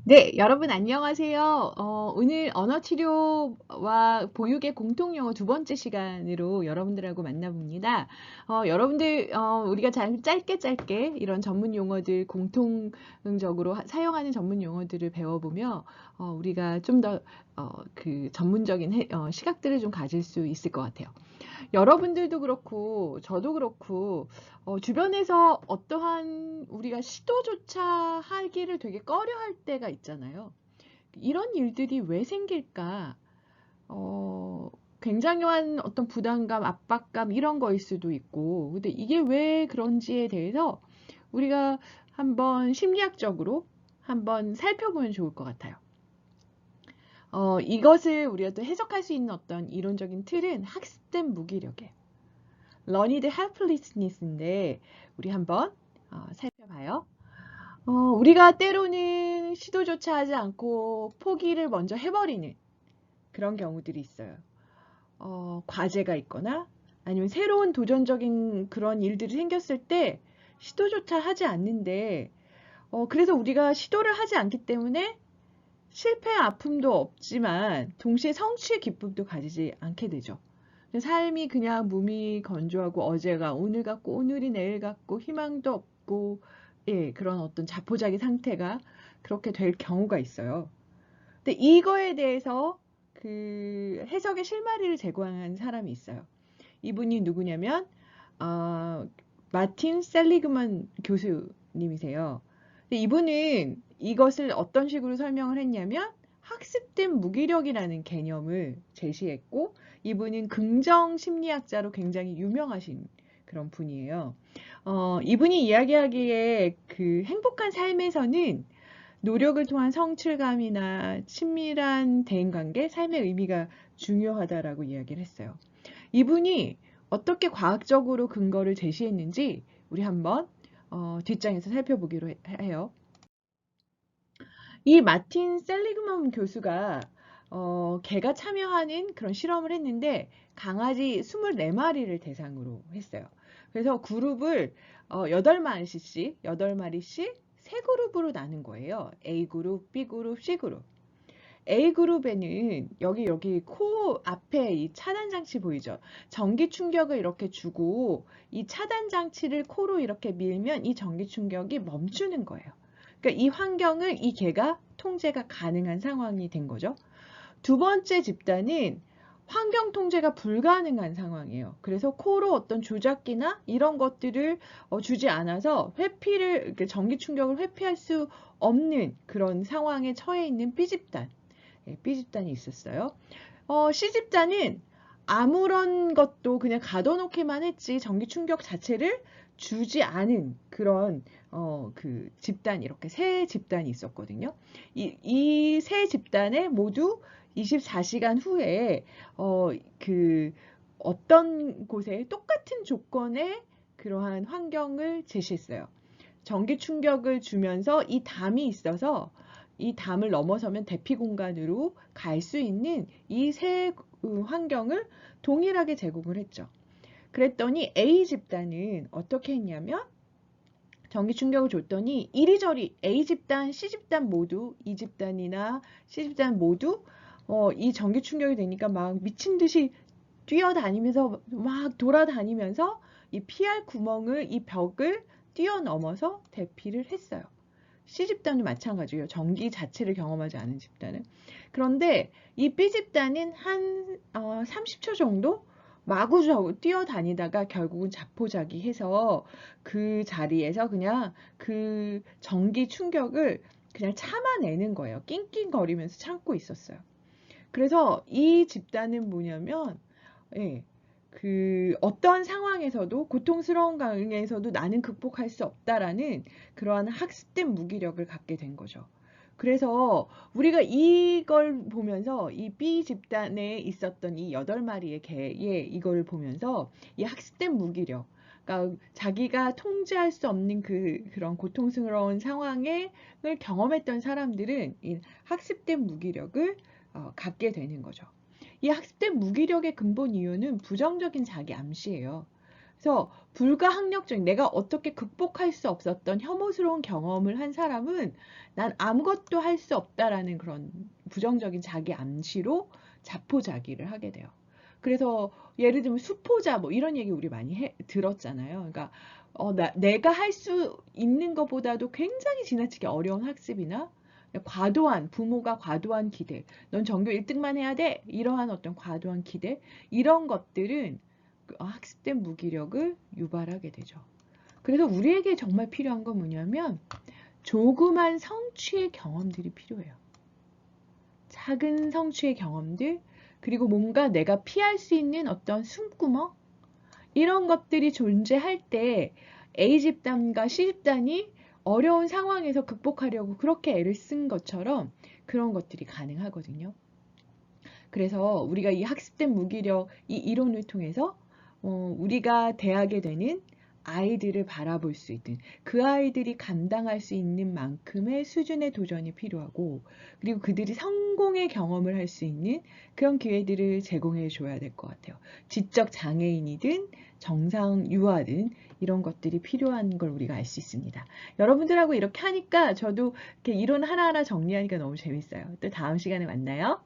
네, 여러분 안녕하세요. 오늘 언어 치료와 보육의 공통 용어 두 번째 시간으로 여러분들하고 만나봅니다. 여러분들, 우리가 짧게 짧게 이런 전문 용어들 공통적으로 사용하는 전문 용어들을 배워보며, 우리가 좀 더, 그 전문적인 시각들을 좀 가질 수 있을 것 같아요. 여러분들도 그렇고 저도 그렇고 주변에서 어떠한 우리가 시도조차 하기를 되게 꺼려할 때가 있잖아요. 이런 일들이 왜 생길까? 어, 굉장한 어떤 부담감, 압박감 이런 거일 수도 있고, 근데 이게 왜 그런지에 대해서 우리가 한번 심리학적으로 한번 살펴보면 좋을 것 같아요. 이것을 우리가 또 해석할 수 있는 어떤 이론적인 틀은 학습된 무기력이에요. Learned helplessness인데 우리 한번 살펴봐요. 우리가 때로는 시도조차 하지 않고 포기를 먼저 해버리는 그런 경우들이 있어요. 과제가 있거나 아니면 새로운 도전적인 그런 일들이 생겼을 때 시도조차 하지 않는데 그래서 우리가 시도를 하지 않기 때문에 실패의 아픔도 없지만 동시에 성취의 기쁨도 가지지 않게 되죠. 삶이 그냥 무미건조하고 어제가 오늘 같고 오늘이 내일 같고 희망도 없고 예, 그런 어떤 자포자기 상태가 그렇게 될 경우가 있어요. 근데 이거에 대해서 그 해석의 실마리를 제공한 사람이 있어요. 이분이 누구냐면 어, 마틴 셀리그만 교수님이세요. 근데 이분은 이것을 어떤 식으로 설명을 했냐면 학습된 무기력이라는 개념을 제시했고 이분은 긍정 심리학자로 굉장히 유명하신 그런 분이에요. 이분이 이야기하기에 그 행복한 삶에서는 노력을 통한 성취감이나 친밀한 대인관계, 삶의 의미가 중요하다라고 이야기를 했어요. 이분이 어떻게 과학적으로 근거를 제시했는지 우리 한번 뒷장에서 살펴보기로 해요. 이 마틴 셀리그먼 교수가 걔가 참여하는 그런 실험을 했는데 강아지 24마리를 대상으로 했어요. 그래서 그룹을 8마리씩 세 그룹으로 나눈 거예요. A그룹, B그룹, C그룹. A그룹에는 여기 코 앞에 이 차단 장치 보이죠? 전기 충격을 이렇게 주고 이 차단 장치를 코로 이렇게 밀면 이 전기 충격이 멈추는 거예요. 그러니까 이 환경을 이 개가 통제가 가능한 상황이 된 거죠. 두 번째 집단은 환경 통제가 불가능한 상황이에요. 그래서 코로 어떤 조작기나 이런 것들을 주지 않아서 회피를, 전기 충격을 회피할 수 없는 그런 상황에 처해 있는 B집단. B집단이 있었어요. C집단은 아무런 것도 그냥 가둬놓기만 했지 전기 충격 자체를 주지 않은 그런 그 집단 이렇게 세 집단이 있었거든요. 이 세 집단에 모두 24시간 후에 그 어떤 곳에 똑같은 조건의 그러한 환경을 제시했어요. 전기 충격을 주면서 이 담이 있어서 이 담을 넘어서면 대피 공간으로 갈 수 있는 이 세 환경을 동일하게 제공을 했죠. 그랬더니 A 집단은 어떻게 했냐면 전기 충격을 줬더니 이리저리 A 집단, C 집단 모두 E 집단이나 C 집단 모두 이 전기 충격이 되니까 막 미친 듯이 뛰어다니면서 막 돌아다니면서 이 피할 구멍을 이 벽을 뛰어넘어서 대피를 했어요. C집단도 마찬가지예요. 전기 자체를 경험하지 않은 집단은. 그런데 이 B집단은 한 30초 정도 마구잡이 뛰어다니다가 결국은 자포자기해서 그 자리에서 그냥 그 전기 충격을 그냥 참아내는 거예요. 낑낑거리면서 참고 있었어요. 그래서 이 집단은 뭐냐면 예, 그 어떤 상황에서도 고통스러운 강에서도 나는 극복할 수 없다라는 그러한 학습된 무기력을 갖게 된 거죠. 그래서 우리가 이걸 보면서 이 B 집단에 있었던 이 8마리의 개의 이걸 보면서 이 학습된 무기력, 그러니까 자기가 통제할 수 없는 그런 고통스러운 상황을 경험했던 사람들은 이 학습된 무기력을 갖게 되는 거죠. 이 학습된 무기력의 근본 이유는 부정적인 자기 암시예요. 그래서 불가항력적인 내가 어떻게 극복할 수 없었던 혐오스러운 경험을 한 사람은 난 아무것도 할 수 없다라는 그런 부정적인 자기 암시로 자포자기를 하게 돼요. 그래서 예를 들면 수포자 뭐 이런 얘기 우리 많이 들었잖아요. 그러니까 내가 할 수 있는 것보다도 굉장히 지나치게 어려운 학습이나 과도한 부모가 과도한 기대, 넌 전교 1등만 해야 돼. 이러한 어떤 과도한 기대 이런 것들은 학습된 무기력을 유발하게 되죠. 그래서 우리에게 정말 필요한 건 뭐냐면 조그만 성취의 경험들이 필요해요. 작은 성취의 경험들, 그리고 뭔가 내가 피할 수 있는 어떤 숨구멍 이런 것들이 존재할 때 A집단과 C집단이 어려운 상황에서 극복하려고 그렇게 애를 쓴 것처럼 그런 것들이 가능하거든요. 그래서 우리가 이 학습된 무기력 이 이론을 통해서 우리가 대하게 되는 아이들을 바라볼 수 있는 그 아이들이 감당할 수 있는 만큼의 수준의 도전이 필요하고 그리고 그들이 성공의 경험을 할 수 있는 그런 기회들을 제공해 줘야 될 것 같아요. 지적 장애인이든 정상 유아든 이런 것들이 필요한 걸 우리가 알 수 있습니다. 여러분들하고 이렇게 하니까 저도 이렇게 이론 하나하나 정리하니까 너무 재밌어요. 또 다음 시간에 만나요.